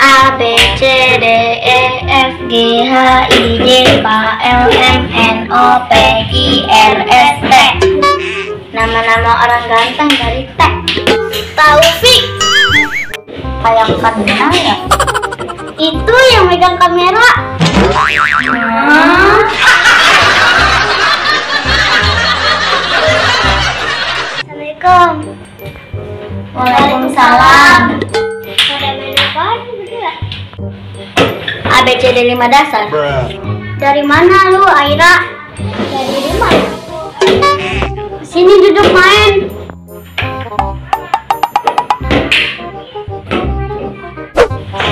A, B, C, D, E, F, G, H, I, J, K, L, M, N, O, P, Q, R, S, T. Nama-nama orang ganteng dari T. Taufik. Kayak kamera ya? Itu yang megang kamera. Assalamualaikum. Waalaikumsalam. Ada menu apa aja berdua? A, B, C, D 5 dasar. Dari mana lu, Aira? Dari rumah. Sini duduk main.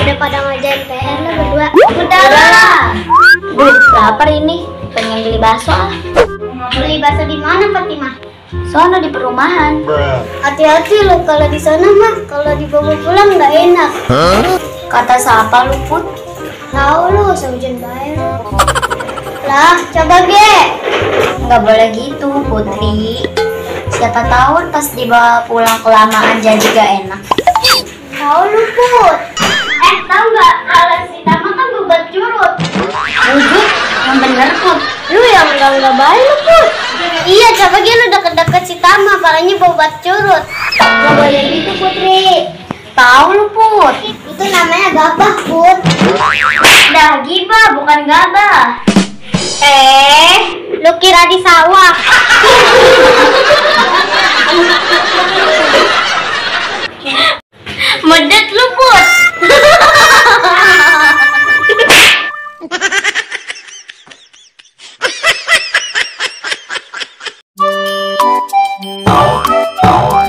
Udah pada ngajain PR lu berdua? Udah lah. Lapar ini, pengen beli bakso ah. Beli bakso di mana, Fatimah? Sono di perumahan. Hati-hati lo kalau di sana mah, kalau dibawa pulang nggak enak. Kata siapa lu, Put? Tahu lu, sehujan bae. Lah, coba ge. Nggak boleh gitu, Putri. Siapa tahu pas dibawa pulang kelamaan jadi gak enak. Tahu lu, Put? Tahu nggak kalau si Tama kan bebat curut. Wujud, yang bener, Put. Lu yang nggak baik lu, Put. Iya, coba gini lu deket-deket si Tama, palanya bebat curut. Nggak boleh gitu, Putri. Tahu lu, Put? Itu namanya gabah, Put. Dah gibah, bukan gabah. Lu kira di sawah. Medet lu, Put. Oh.